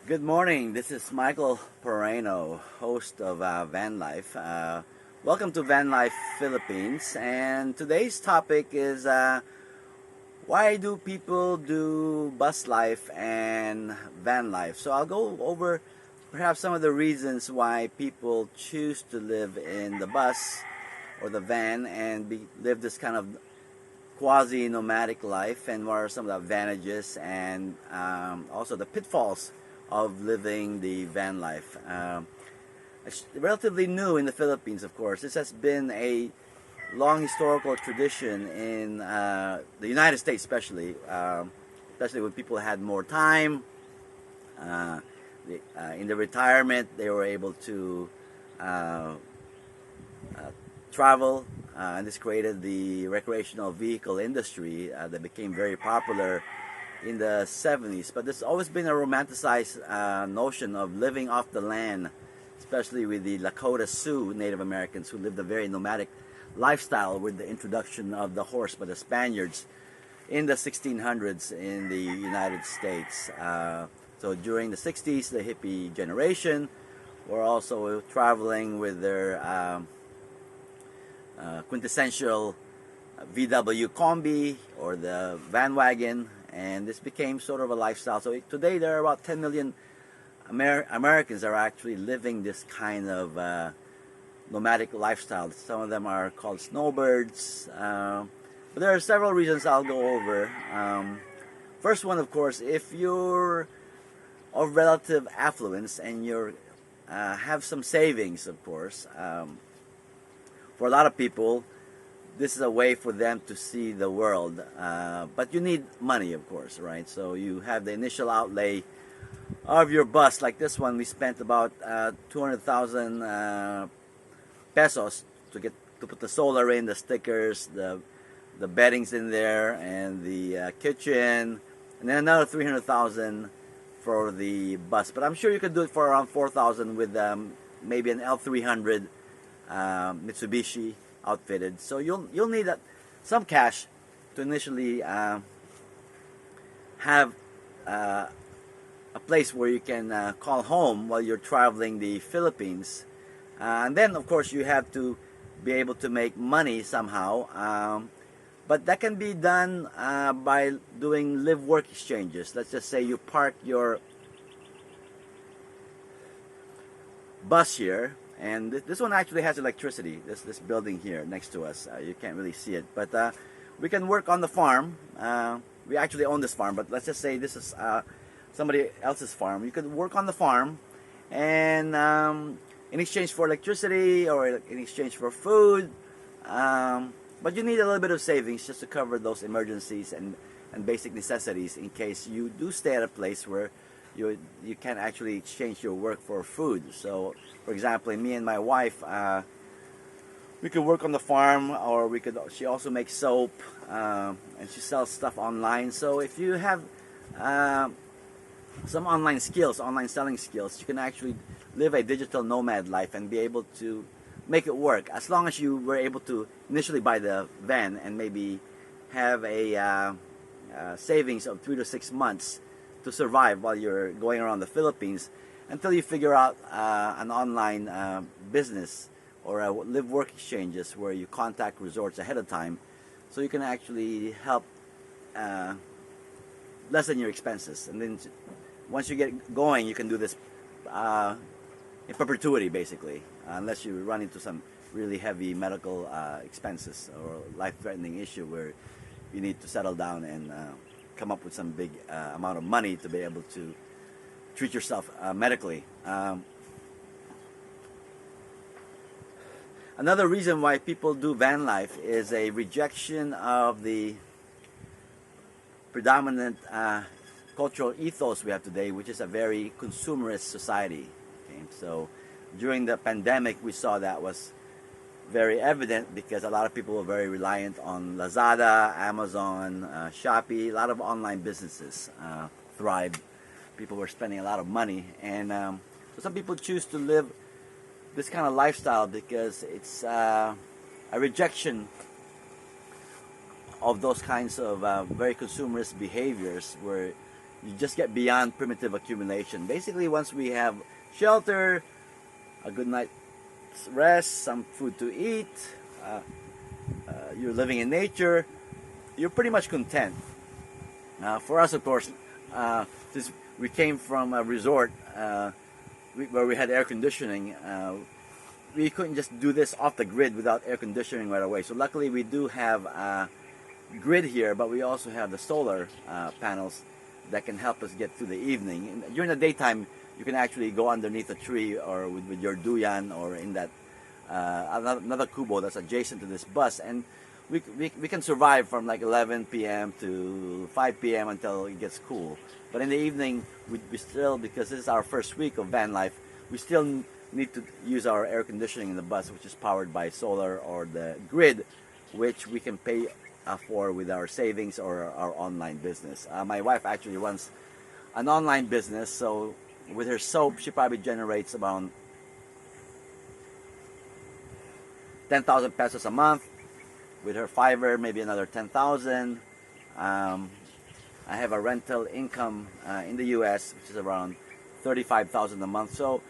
Good morning. This is Michael Pereno, host of Van Life. Welcome to Van Life Philippines. And today's topic is why do people do bus life and van life? So I'll go over perhaps some of the reasons why people choose to live in the bus or the van and live this kind of quasi-nomadic life, and what are some of the advantages and also the pitfalls of living the van life. It's relatively new in the Philippines, of course. This has been a long historical tradition in the United States, especially when people had more time. In the retirement, they were able to travel, and this created the recreational vehicle industry that became very popular in the 70s. But there's always been a romanticized notion of living off the land, especially with the Lakota Sioux Native Americans who lived a very nomadic lifestyle with the introduction of the horse by the Spaniards in the 1600s in the United States. So during the 60s, the hippie generation were also traveling with their quintessential VW Combi or the van wagon, and this became sort of a lifestyle. So today there are about 10 million Americans are actually living this kind of nomadic lifestyle. Some of them are called snowbirds, but there are several reasons I'll go over. First one, of course, if you're of relative affluence and you have some savings, of course. For a lot of people, this is a way for them to see the world, but you need money, of course, right? So you have the initial outlay of your bus. Like this one, we spent about 200,000 pesos to put the solar in, the stickers, the beddings in there, and the kitchen, and then another 300,000 for the bus. But I'm sure you could do it for around 4,000 with maybe an L300 Mitsubishi outfitted. So you'll need some cash to initially have a place where you can call home while you're traveling the Philippines, and then of course you have to be able to make money somehow. But that can be done by doing live-work exchanges. Let's just say you park your bus here, and this one actually has electricity. This building here next to us, you can't really see it, but we can work on the farm. We actually own this farm, but let's just say this is somebody else's farm. You could work on the farm, and in exchange for electricity or in exchange for food, but you need a little bit of savings just to cover those emergencies and basic necessities in case you do stay at a place where you can actually exchange your work for food. So, for example, me and my wife, we could work on the farm, or she also makes soap, and she sells stuff online. So if you have some online selling skills, you can actually live a digital nomad life and be able to make it work, as long as you were able to initially buy the van and maybe have a savings of 3 to 6 months to survive while you're going around the Philippines, until you figure out an online business or live-work exchanges where you contact resorts ahead of time, so you can actually help lessen your expenses. And then once you get going, you can do this in perpetuity, basically, unless you run into some really heavy medical expenses or life-threatening issue where you need to settle down and come up with some big amount of money to be able to treat yourself medically. Another reason why people do van life is a rejection of the predominant cultural ethos we have today, which is a very consumerist society. Okay? So during the pandemic, we saw that was very evident because a lot of people were very reliant on Lazada, Amazon, Shopee. A lot of online businesses thrived. People were spending a lot of money, and so some people choose to live this kind of lifestyle because it's a rejection of those kinds of very consumerist behaviors where you just get beyond primitive accumulation. Basically, once we have shelter, a good night's rest, some food to eat, you're living in nature, you're pretty much content. For us, of course, since we came from a resort where we had air conditioning, we couldn't just do this off the grid without air conditioning right away. So luckily we do have a grid here, but we also have the solar panels that can help us get through the evening. And during the daytime, you can actually go underneath a tree or with your duyan or in that another kubo that's adjacent to this bus, and we can survive from like 11 p.m. to 5 p.m. until it gets cool. But in the evening, we still, because this is our first week of van life, we still need to use our air conditioning in the bus, which is powered by solar or the grid, which we can pay for with our savings or our online business. My wife actually runs an online business, so with her soap, she probably generates around 10,000 pesos a month. With her Fiverr, maybe another 10,000. I have a rental income in the U.S., which is around 35,000 a month. So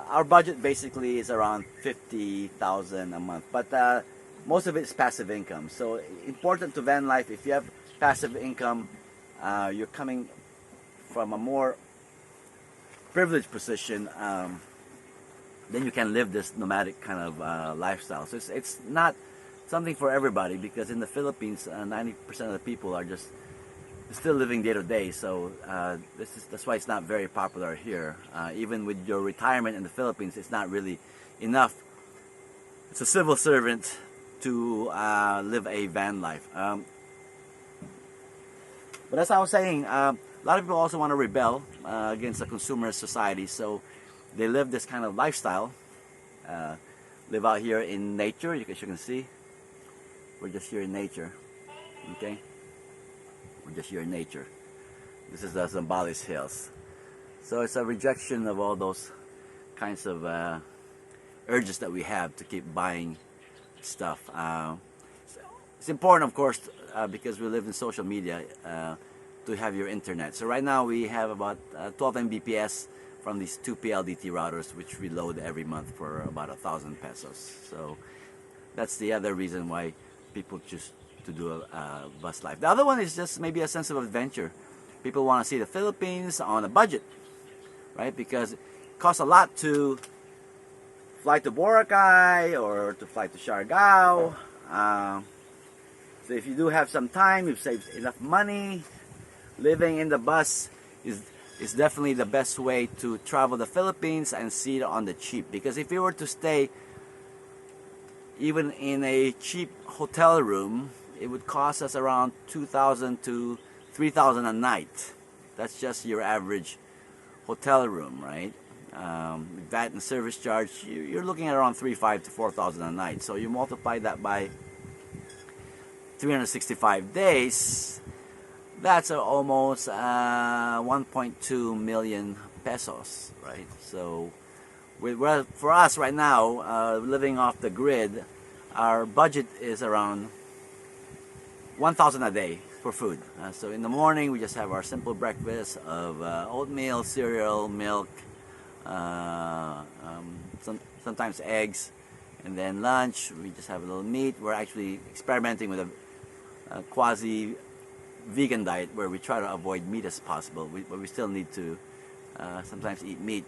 our budget basically is around 50,000 a month. But most of it is passive income. So important to van life, if you have passive income, you're coming from a more privileged position, then you can live this nomadic kind of lifestyle. So it's not something for everybody, because in the Philippines, 90% of the people are just still living day to day. So that's why it's not very popular here. Even with your retirement in the Philippines, it's not really enough. It's a civil servant to live a van life. But as I was saying, a lot of people also want to rebel against the consumerist society. So they live this kind of lifestyle. Live out here in nature, as you can see. We're just here in nature, okay? We're just here in nature. This is the Zambales Hills. So it's a rejection of all those kinds of urges that we have to keep buying stuff. It's important, of course, because we live in social media, to have your internet. So right now we have about 12 Mbps from these 2 PLDT routers, which we load every month for about 1,000 pesos. So that's the other reason why people choose to do a bus life. The other one is just maybe a sense of adventure. People want to see the Philippines on a budget, right? Because it costs a lot to fly to Boracay or to fly to Siargao. So if you do have some time, you've saved enough money, living in the bus is definitely the best way to travel the Philippines and see it on the cheap. Because if you were to stay even in a cheap hotel room, it would cost us around 2,000 to 3,000 a night. That's just your average hotel room, right? With that and service charge, you're looking at around 3,500 to 4,000 a night. So you multiply that by 365 days, that's almost 1.2 million pesos, right? So for us right now, living off the grid, our budget is around 1,000 a day for food. So in the morning, we just have our simple breakfast of oatmeal, cereal, milk, sometimes eggs, and then lunch, we just have a little meat. We're actually experimenting with a quasi-vegan diet where we try to avoid meat as possible, but we still need to sometimes eat meat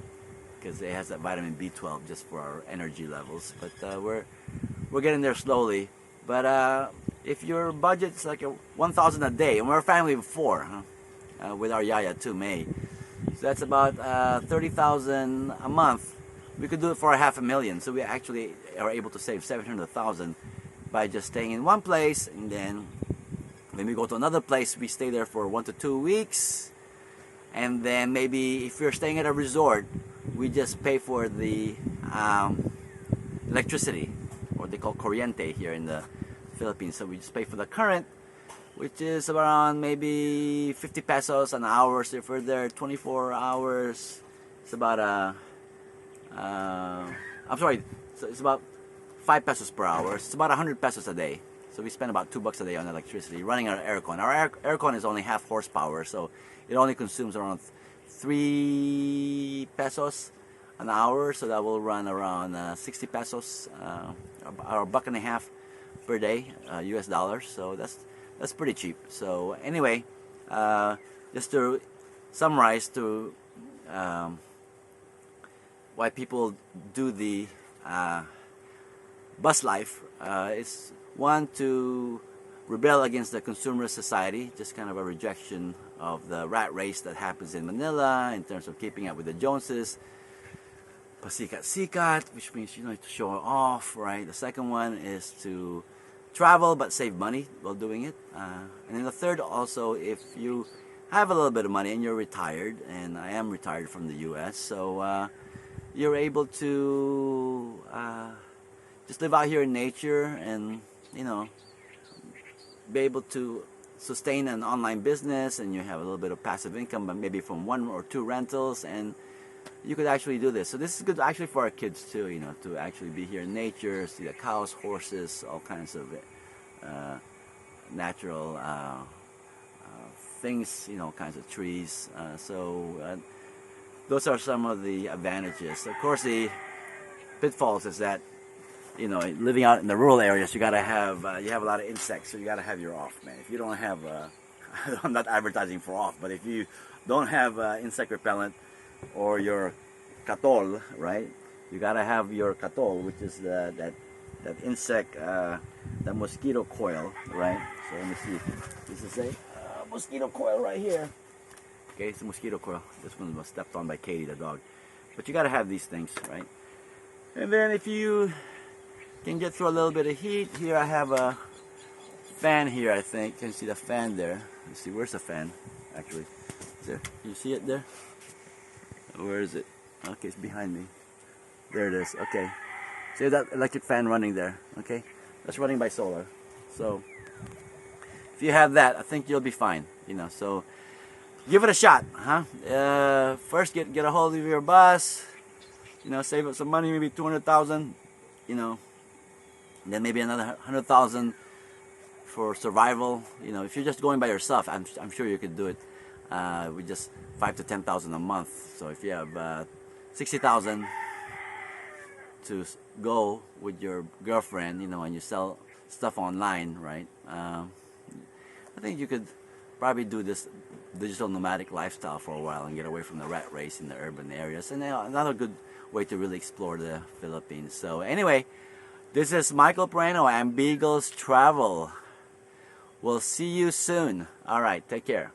because it has that vitamin B12 just for our energy levels. But we're getting there slowly. But if your budget's like 1,000 a day, and we're a family of 4, with our yaya too, May, so that's about 30,000 a month. We could do it for $500,000. So we actually are able to save 700,000 by just staying in one place, and then when we go to another place, we stay there for 1 to 2 weeks, and then maybe if you're staying at a resort, we just pay for the electricity, or they call corriente here in the Philippines. So we just pay for the current, which is around maybe 50 pesos an hour. So if we're there 24 hours, it's about I'm sorry, so it's about 5 pesos per hour. It's about 100 pesos a day. So we spend about $2 a day on electricity running our aircon. Our aircon is only half horsepower, so it only consumes around 3 pesos an hour. So that will run around 60 pesos, or $1.50 per day, US dollars. So that's pretty cheap. So anyway, just to summarize to why people do the bus life, is one, to rebel against the consumerist society, just kind of a rejection of the rat race that happens in Manila in terms of keeping up with the Joneses. Pasikat-sikat, which means you know to show off, right? The second one is to travel but save money while doing it. And then the third also, if you have a little bit of money and you're retired, and I am retired from the US, so you're able to just live out here in nature and, you know, be able to sustain an online business, and you have a little bit of passive income, but maybe from 1 or 2 rentals, and you could actually do this. So this is good actually for our kids too, you know, to actually be here in nature, see the cows, horses, all kinds of natural things, you know, kinds of trees. So those are some of the advantages. Of course, the pitfalls is that, you know, living out in the rural areas, you gotta have you have a lot of insects, so you gotta have your off, man. If you don't have, I'm not advertising for off, but if you don't have insect repellent or your katol, right? You gotta have your katol, which is that insect, that mosquito coil, right? So let me see. This is a mosquito coil right here. Okay, it's a mosquito coil. This one was stepped on by Katie, the dog. But you gotta have these things, right? And then if you can get through a little bit of heat, here I have a fan here, I think. Can you see the fan there? Let's see, where's the fan, actually? Is there? Can you see it there? Where is it? Okay, it's behind me. There it is. Okay. See that electric fan running there? Okay. That's running by solar. So if you have that, I think you'll be fine. You know, so give it a shot, huh? First, get a hold of your bus. You know, save up some money, maybe 200,000. You know, then maybe another 100,000 for survival. You know, if you're just going by yourself, I'm sure you could do it with just 5,000 to 10,000 a month. So if you have 60,000 to go with your girlfriend, you know, and you sell stuff online, right? I think you could probably do this digital nomadic lifestyle for a while and get away from the rat race in the urban areas. And another good way to really explore the Philippines. So anyway, this is Michael Moreno and Beagles Travel. We'll see you soon. All right, take care.